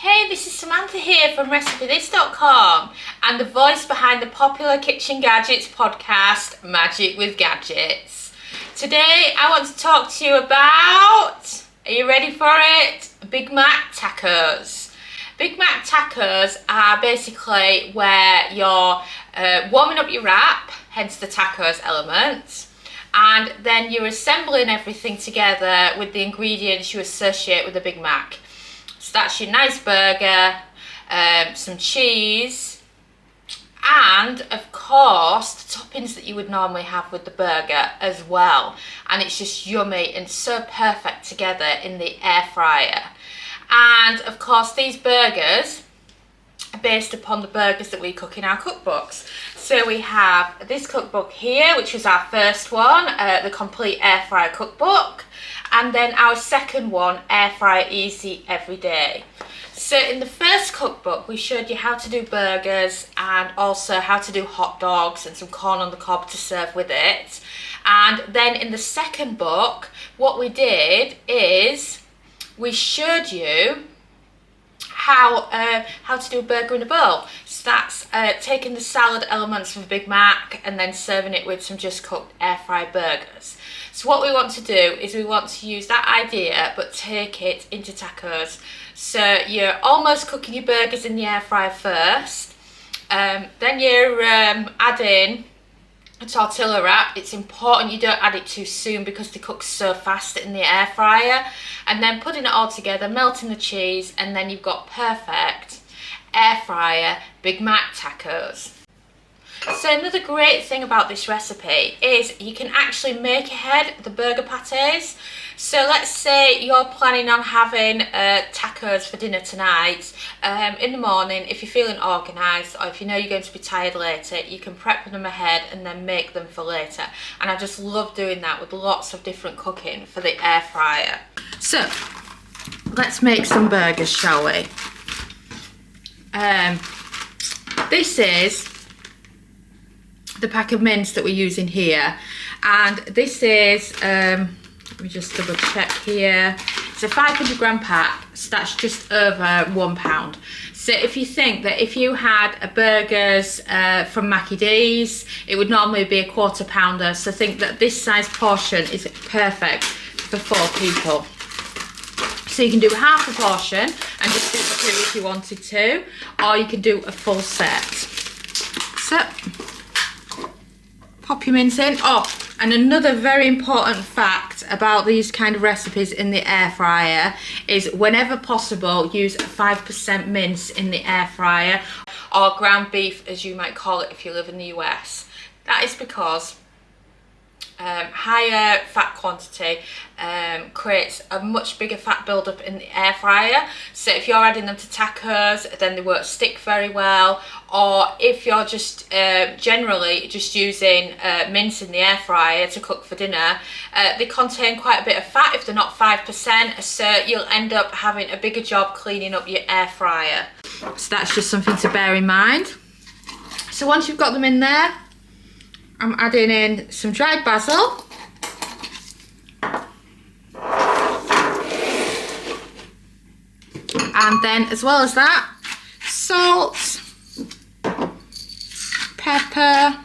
Hey, this is Samantha here from RecipeThis.com and the voice behind the popular Kitchen Gadgets podcast, Magic with Gadgets. Today I want to talk to you about, are you ready for it? Big Mac tacos. Big Mac tacos are basically where you're warming up your wrap, hence the tacos element, and then you're assembling everything together with the ingredients you associate with a Big Mac. So that's your nice burger, some cheese, and of course the toppings that you would normally have with the burger as well. And it's just yummy and so perfect together in the air fryer. And of course these burgers are based upon the burgers that we cook in our cookbooks. So we have this cookbook here, which was our first one, the Complete Air Fryer Cookbook. And then our second one, Air Fryer Easy Every Day. So in the first cookbook, we showed you how to do burgers and also how to do hot dogs and some corn on the cob to serve with it. And then in the second book, what we did is we showed you how to do a burger in a bowl. So that's taking the salad elements of a Big Mac and then serving it with some just cooked air fry burgers. So what we want to do is we want to use that idea but take it into tacos. So you're almost cooking your burgers in the air fryer first, then you're adding a tortilla wrap. It's important you don't add it too soon because they cook so fast in the air fryer. And then putting it all together, melting the cheese, and then you've got perfect air fryer Big Mac tacos. So another great thing about this recipe is you can actually make ahead the burger pates. So let's say you're planning on having tacos for dinner tonight. In the morning, if you're feeling organised or if you know you're going to be tired later, you can prep them ahead and then make them for later. And I just love doing that with lots of different cooking for the air fryer. So let's make some burgers, shall we? This is the pack of mince that we're using here, and this is let me just double check here, it's a 500 gram pack, so that's just over £1. So if you think that if you had a burgers from Mackie D's, it would normally be a quarter pounder, so think that this size portion is perfect for 4 people. So you can do half a portion and just do 2 if you wanted to, or you can do a full set. So pop your mince in. Oh, and another very important fact about these kind of recipes in the air fryer is whenever possible, use 5% mince in the air fryer, or ground beef as you might call it if you live in the US. That is because higher fat quantity creates a much bigger fat buildup in the air fryer. So if you're adding them to tacos, then they won't stick very well. Or if you're just generally just using mince in the air fryer to cook for dinner, they contain quite a bit of fat if they're not 5%. So you'll end up having a bigger job cleaning up your air fryer. So that's just something to bear in mind. So once you've got them in there, I'm adding in some dried basil, and then as well as that, salt, pepper,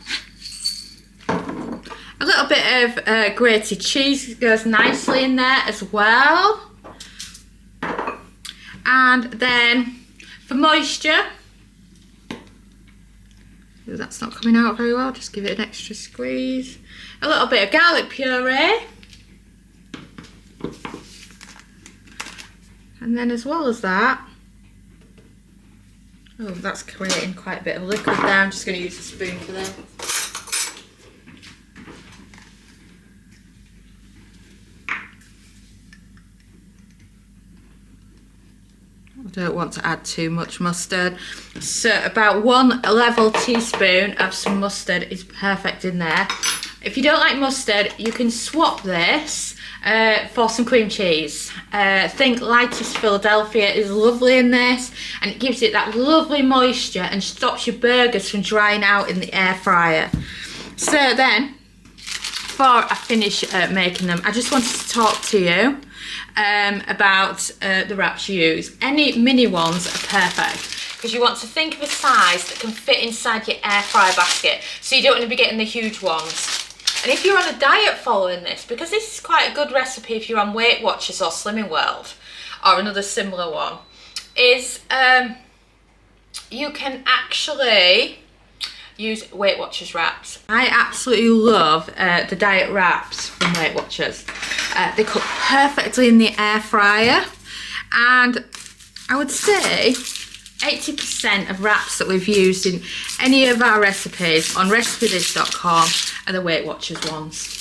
a little bit of grated cheese goes nicely in there as well, and then for moisture, that's not coming out very well, just give it an extra squeeze. A little bit of garlic puree. And then as well as that, oh, that's creating quite a bit of liquid there. I'm just going to use a spoon for that. I don't want to add too much mustard, so about 1 level teaspoon of some mustard is perfect in there. If you don't like mustard, you can swap this for some cream cheese. Think Lightest Philadelphia is lovely in this, and it gives it that lovely moisture and stops your burgers from drying out in the air fryer. So then, before I finish making them, I just wanted to talk to you about the wraps you use. Any mini ones are perfect because you want to think of a size that can fit inside your air fryer basket, so you don't want to be getting the huge ones. And if you're on a diet following this, because this is quite a good recipe if you're on Weight Watchers or Slimming World or another similar one, is you can actually use Weight Watchers wraps. I absolutely love the diet wraps from Weight Watchers. They cook perfectly in the air fryer, and I would say 80% of wraps that we've used in any of our recipes on recipedish.com are the Weight Watchers ones.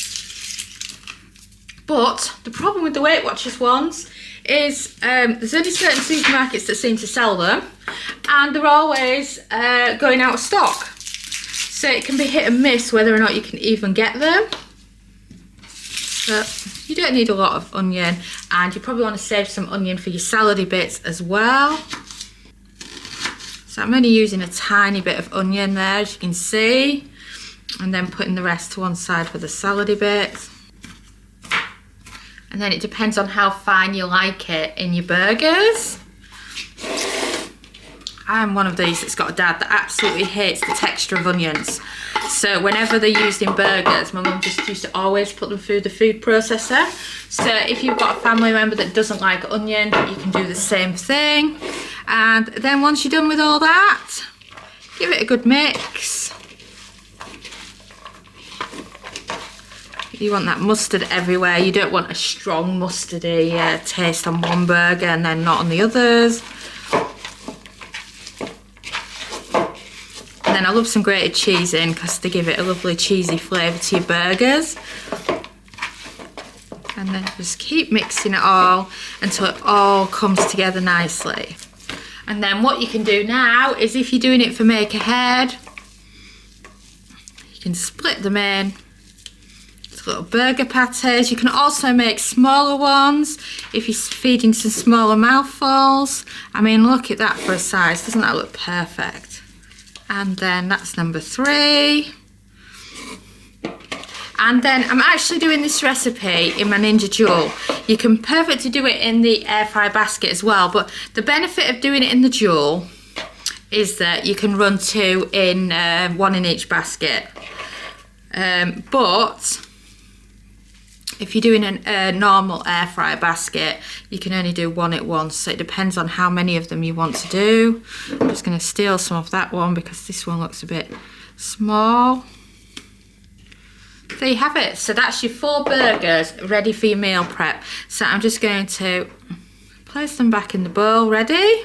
But the problem with the Weight Watchers ones is there's only certain supermarkets that seem to sell them, and they're always going out of stock. So it can be hit and miss whether or not you can even get them. But you don't need a lot of onion, and you probably want to save some onion for your salady bits as well. So I'm only using a tiny bit of onion there, as you can see, and then putting the rest to one side for the salady bits. And then it depends on how fine you like it in your burgers. I'm one of these that's got a dad that absolutely hates the texture of onions. So whenever they're used in burgers, my mum just used to always put them through the food processor. So if you've got a family member that doesn't like onion, you can do the same thing. And then once you're done with all that, give it a good mix. You want that mustard everywhere. You don't want a strong mustardy taste on one burger and then not on the others. And then I love some grated cheese in because they give it a lovely cheesy flavour to your burgers. And then just keep mixing it all until it all comes together nicely. And then what you can do now is, if you're doing it for make ahead, you can split them in little burger patties. You can also make smaller ones if you're feeding some smaller mouthfuls. I mean, look at that for a size. Doesn't that look perfect? And then that's number 3. And then I'm actually doing this recipe in my Ninja Joule. You can perfectly do it in the air fry basket as well, but the benefit of doing it in the Joule is that you can run 2 in, 1 in each basket. But if you're doing a normal air fryer basket, you can only do 1 at once, so it depends on how many of them you want to do. I'm just going to steal some of that one because this one looks a bit small. There you have it. So that's your 4 burgers ready for your meal prep. So I'm just going to place them back in the bowl ready,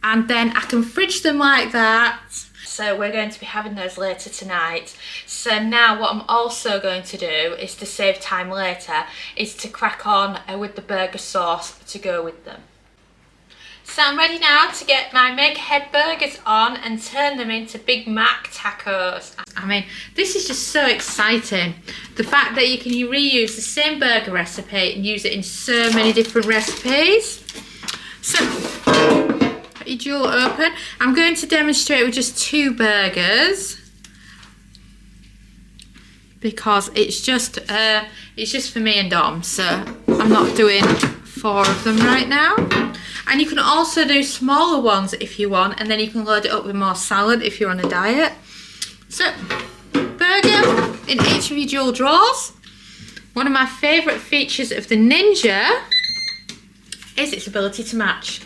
and then I can fridge them like that. So we're going to be having those later tonight. So now what I'm also going to do is, to save time later, is to crack on with the burger sauce to go with them. So I'm ready now to get my make ahead burgers on and turn them into Big Mac tacos. I mean, this is just so exciting. The fact that you can reuse the same burger recipe and use it in so many different recipes. So your Joule open. I'm going to demonstrate with just 2 burgers because it's just for me and Dom, so I'm not doing 4 of them right now. And you can also do smaller ones if you want, and then you can load it up with more salad if you're on a diet. So, burger in each of your Joule drawers. One of my favourite features of the Ninja is its ability to match.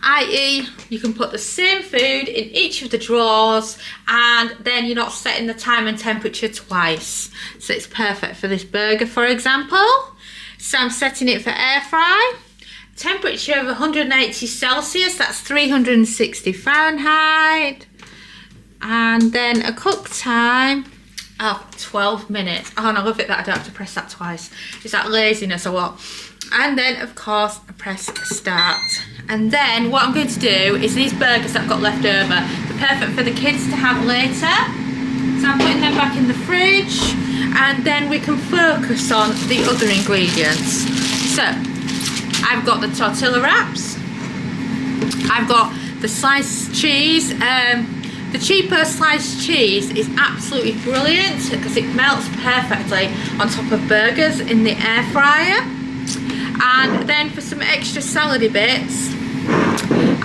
i.e. you can put the same food in each of the drawers, and then you're not setting the time and temperature twice. So it's perfect for this burger, for example. So I'm setting it for air fry. Temperature of 180 Celsius, that's 360 Fahrenheit. And then a cook time of 12 minutes. Oh, and I love it that I don't have to press that twice. Is that laziness or what? And then, of course, I press start. And then what I'm going to do is, these burgers that I've got left over, they're perfect for the kids to have later. So I'm putting them back in the fridge, and then we can focus on the other ingredients. So I've got the tortilla wraps. I've got the sliced cheese. The cheaper sliced cheese is absolutely brilliant because it melts perfectly on top of burgers in the air fryer. And then for some extra salady bits,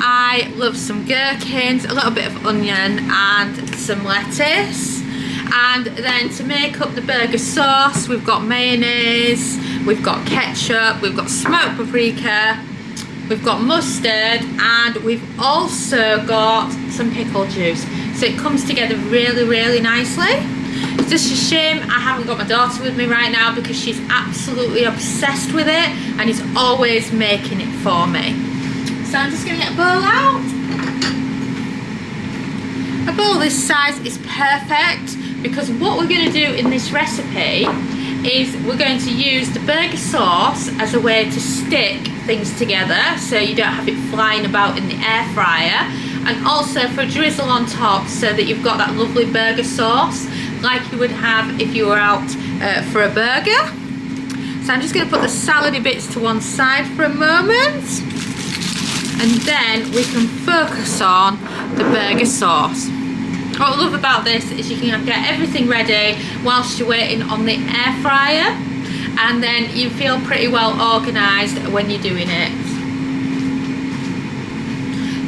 I love some gherkins, a little bit of onion and some lettuce. And then to make up the burger sauce, we've got mayonnaise, we've got ketchup, we've got smoked paprika, we've got mustard, and we've also got some pickle juice. So it comes together really, really nicely. It's just a shame I haven't got my daughter with me right now because she's absolutely obsessed with it and is always making it for me. So I'm just going to get a bowl out. A bowl this size is perfect because what we're going to do in this recipe is we're going to use the burger sauce as a way to stick things together so you don't have it flying about in the air fryer, and also for a drizzle on top so that you've got that lovely burger sauce like you would have if you were out for a burger. So I'm just going to put the salady bits to one side for a moment, and then we can focus on the burger sauce. What I love about this is you can get everything ready whilst you're waiting on the air fryer, and then you feel pretty well organised when you're doing it.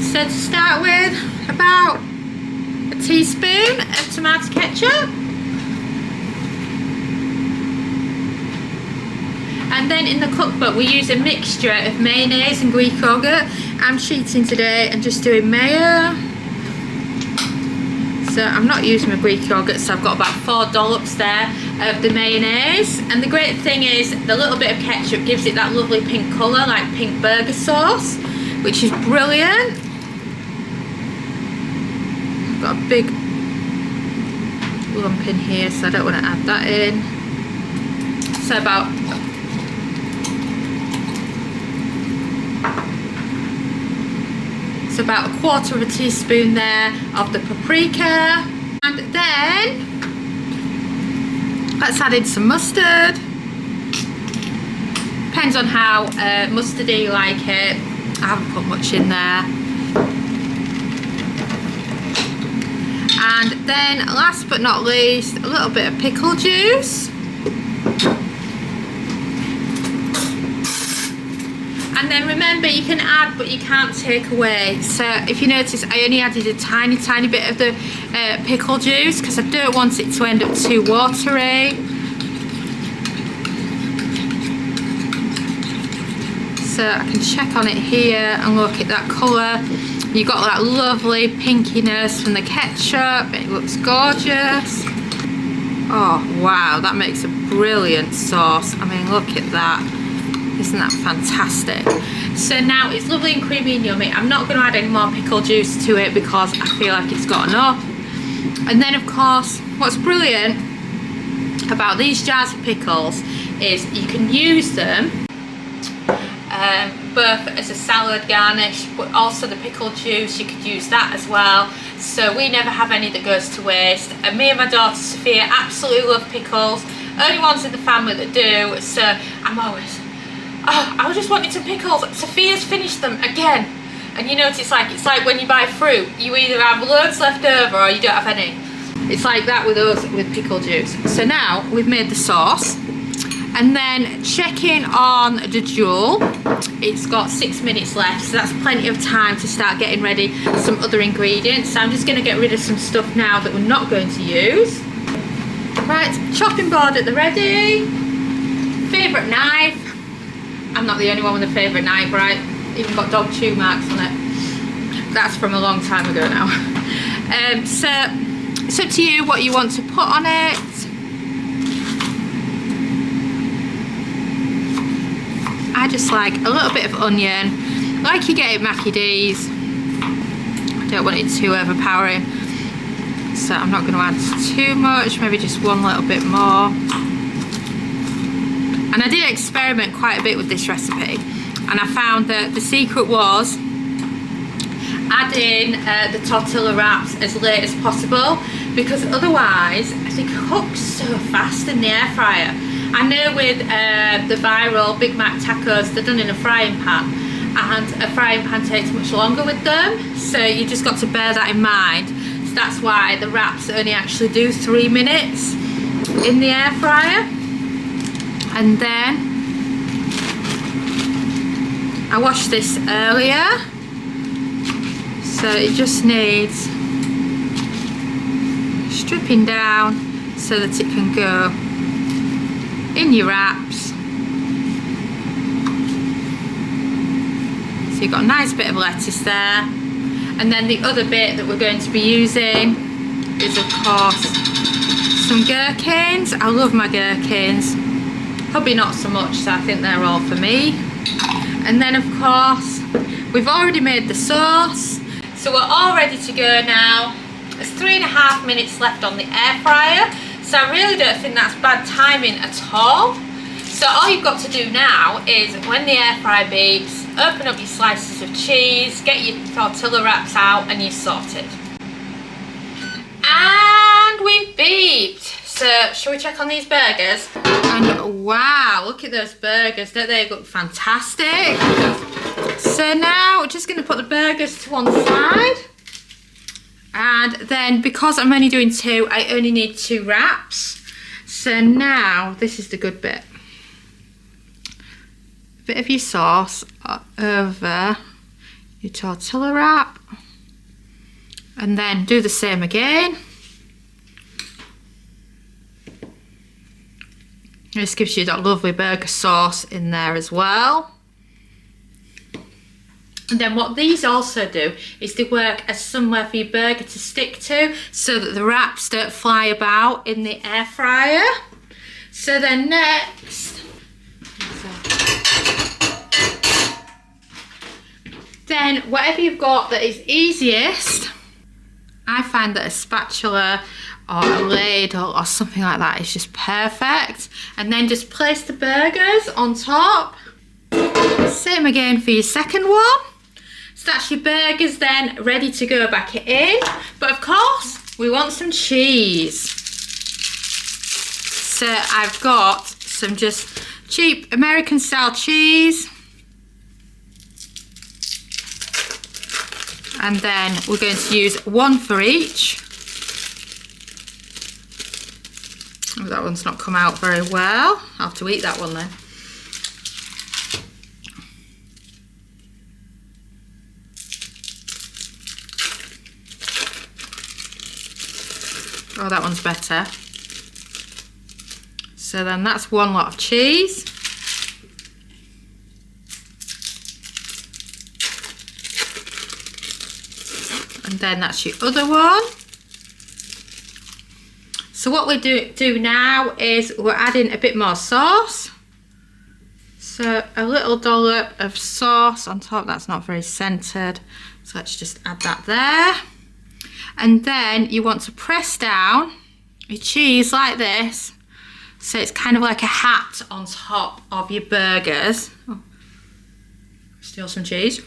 So to start with, about a teaspoon of tomato ketchup. And then in the cookbook we use a mixture of mayonnaise and Greek yogurt. I'm cheating today and just doing mayo. So I'm not using my Greek yogurt, so I've got about 4 dollops there of the mayonnaise. And the great thing is the little bit of ketchup gives it that lovely pink colour, like pink burger sauce, which is brilliant. I've got a big lump in here, so I don't want to add that in. So about a 1/4 teaspoon there of the paprika, and then let's add in some mustard. Depends on how mustardy you like it. I haven't put much in there. And then last but not least, a little bit of pickle juice. And then remember, you can add but you can't take away. So if you notice, I only added a tiny bit of the pickle juice because I don't want it to end up too watery. So I can check on it here and look at that colour. You've got that lovely pinkiness from the ketchup. It looks gorgeous. Oh wow, that makes a brilliant sauce. I mean, look at that. Isn't that fantastic? So now it's lovely and creamy and yummy. I'm not going to add any more pickle juice to it because I feel like it's got enough. And then of course, what's brilliant about these jars of pickles is you can use them both as a salad garnish, but also the pickle juice, you could use that as well. So we never have any that goes to waste. And me and my daughter Sophia absolutely love pickles. Only ones in the family that do. So I'm always, oh, I just wanted some pickles. Sophia's finished them again. And you know what it's like when you buy fruit, you either have loads left over or you don't have any. It's like that with us with pickle juice. So now we've made the sauce, and then checking on the Joule, it's got 6 minutes left, so that's plenty of time to start getting ready some other ingredients. So I'm just going to get rid of some stuff now that we're not going to use. Right, chopping board at the ready. Favourite knife. I'm not the only one with a favourite knife, right? Even got dog chew marks on it. That's from a long time ago now. So it's up to you what you want to put on it. I just like a little bit of onion, like you get at Mackie D's. I don't want it too overpowering, so I'm not going to add too much, maybe just one little bit more. And I did experiment quite a bit with this recipe, and I found that the secret was adding the tortilla wraps as late as possible, because otherwise they cook so fast in the air fryer. I know with the viral Big Mac tacos, they're done in a frying pan, and a frying pan takes much longer with them, so you just got to bear that in mind. So that's why the wraps only actually do 3 minutes in the air fryer. And then I washed this earlier, so it just needs stripping down so that it can go in your wraps. So you've got a nice bit of lettuce there, and then the other bit that we're going to be using is of course some gherkins. I love my gherkins. Probably not so much, so I think they're all for me. And then of course we've already made the sauce, so we're all ready to go now. There's 3.5 minutes left on the air fryer, so I really don't think that's bad timing at all. So all you've got to do now is, when the air fryer beeps, open up your slices of cheese, get your tortilla wraps out, and you're sorted. And we've beeped. So shall we check on these burgers? And wow, look at those burgers, don't they look fantastic? So now we're just going to put the burgers to one side. And then, because I'm only doing 2, I only need 2 wraps. So now, this is the good bit. A bit of your sauce over your tortilla wrap. And then do the same again. This gives you that lovely burger sauce in there as well. And then what these also do is they work as somewhere for your burger to stick to, so that the wraps don't fly about in the air fryer. So then next, then whatever you've got that is easiest, I find that a spatula or a ladle or something like that is just perfect. And then just place the burgers on top. Same again for your second one. So that's your burgers then ready to go back in. But of course, we want some cheese. So I've got some just cheap American style cheese. And then we're going to use 1 for each. Oh, that one's not come out very well. I'll have to eat that one then. Oh, that one's better. So then that's 1 lot of cheese. And then that's your other one. So what we do now is we're adding a bit more sauce. So a little dollop of sauce on top. That's not very centered, so let's just add that there. And then you want to press down your cheese like this, so it's kind of like a hat on top of your burgers. Oh, steal some cheese.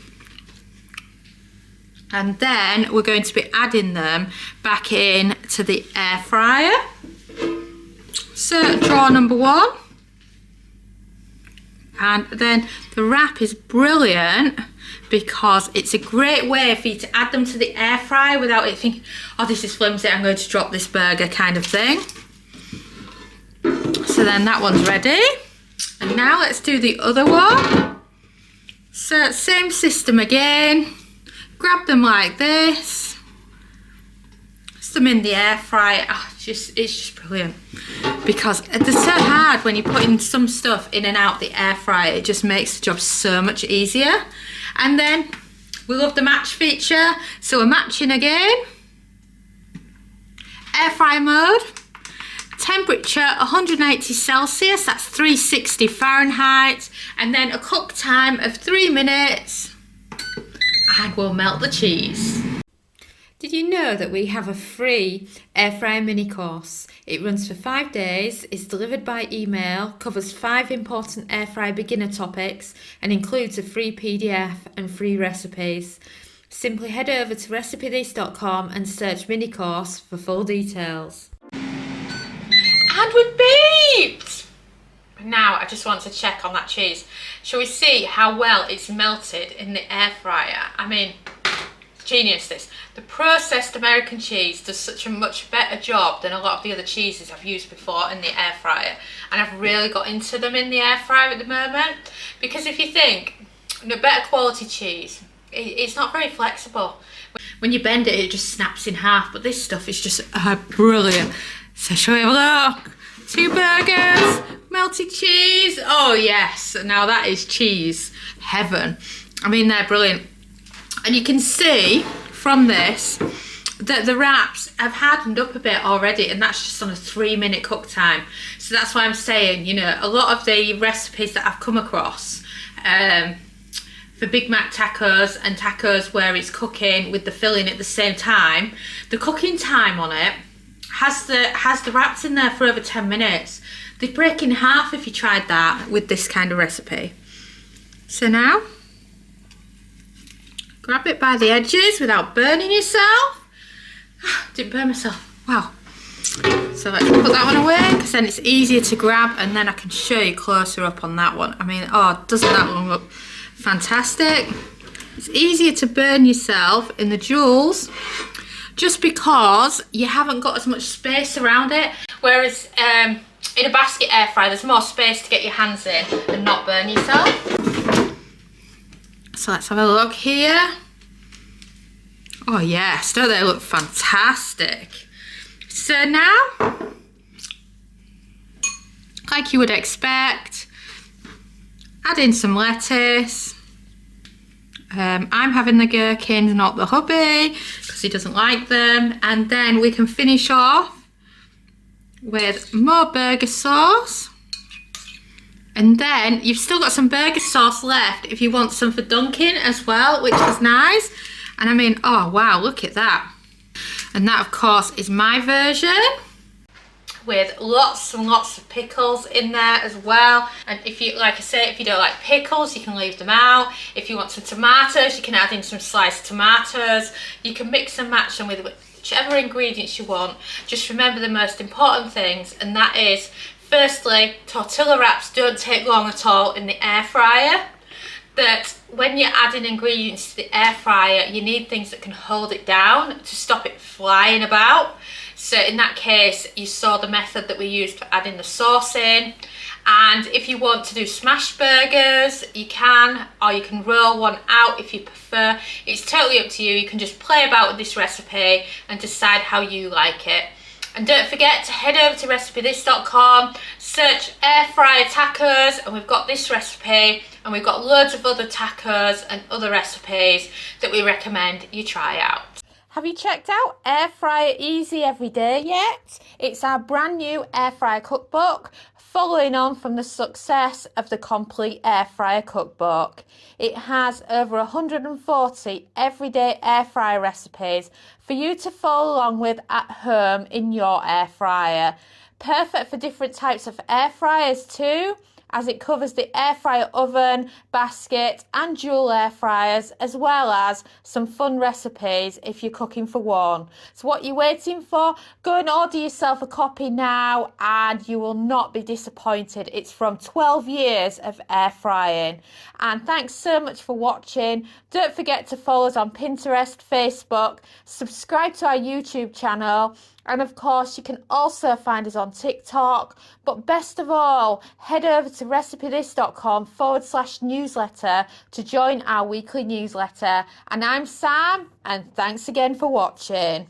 And then we're going to be adding them back in to the air fryer. So drawer number 1. And then the wrap is brilliant because it's a great way for you to add them to the air fryer without it thinking, oh, this is flimsy, I'm going to drop this burger kind of thing. So then that one's ready. And now let's do the other one. So same system again. Grab them like this, stick them in the air fryer. Oh, it's just brilliant, because it's so hard when you're putting some stuff in and out the air fryer. It just makes the job so much easier. And then we love the match feature, so we're matching again. Air fry mode, temperature 180 Celsius, that's 360 Fahrenheit, and then a cook time of 3 minutes. And we'll melt the cheese. Did you know that we have a free air fryer mini course? It runs for 5 days, is delivered by email, covers 5 important air fryer beginner topics, and includes a free PDF and free recipes. Simply head over to recipethis.com and search mini course for full details. And we beeped! Now I just want to check on that cheese. Shall we see how well it's melted in the air fryer? I mean, genius this. The processed American cheese does such a much better job than a lot of the other cheeses I've used before in the air fryer. And I've really got into them in the air fryer at the moment. Because if you think, No, better quality cheese. It's not very flexible. When you bend it, it just snaps in half. But this stuff is just brilliant. So shall we have a look? 2 burgers, melted cheese. Oh yes, now that is cheese heaven. I mean, they're brilliant. And you can see from this that the wraps have hardened up a bit already, and that's just on a 3-minute cook time. So that's why I'm saying, you know, a lot of the recipes that I've come across for Big Mac tacos and tacos where it's cooking with the filling at the same time, the cooking time on it has the wraps in there for over 10 minutes. They break in half if you tried that with this kind of recipe. So now, grab it by the edges without burning yourself. Didn't burn myself, wow. So let's put that one away, because then it's easier to grab, and then I can show you closer up on that one. I mean, oh, doesn't that one look fantastic? It's easier to burn yourself in the jewels just because you haven't got as much space around it. Whereas in a basket air fryer, there's more space to get your hands in and not burn yourself. So let's have a look here. Oh yes, don't they look fantastic? So now, like you would expect, add in some lettuce. I'm having the gherkins, not the hubby, because he doesn't like them. And then we can finish off with more burger sauce. And then you've still got some burger sauce left if you want some for dunking as well, which is nice. And I mean, oh wow, look at that. And that, of course, is my version, with lots and lots of pickles in there as well. And if you, like I say, if you don't like pickles, you can leave them out. If you want some tomatoes, you can add in some sliced tomatoes. You can mix and match them with whichever ingredients you want. Just remember the most important things, and that is, firstly, tortilla wraps don't take long at all in the air fryer. That when you're adding ingredients to the air fryer, you need things that can hold it down to stop it flying about. So in that case, you saw the method that we used for adding the sauce in. And if you want to do smash burgers, you can, or you can roll one out if you prefer. It's totally up to you. You can just play about with this recipe and decide how you like it. And don't forget to head over to recipethis.com, search air fryer tacos, and we've got this recipe, and we've got loads of other tacos and other recipes that we recommend you try out. Have you checked out Air Fryer Easy Everyday yet? It's our brand new air fryer cookbook, following on from the success of the Complete Air Fryer Cookbook. It has over 140 everyday air fryer recipes for you to follow along with at home in your air fryer. Perfect for different types of air fryers too, as it covers the air fryer oven, basket and dual air fryers, as well as some fun recipes if you're cooking for one. So what are you waiting for? Go and order yourself a copy now and you will not be disappointed. It's from 12 years of air frying. And thanks so much for watching. Don't forget to follow us on Pinterest, Facebook, subscribe to our YouTube channel, and of course, you can also find us on TikTok. But best of all, head over to recipethis.com/newsletter to join our weekly newsletter. And I'm Sam, and thanks again for watching.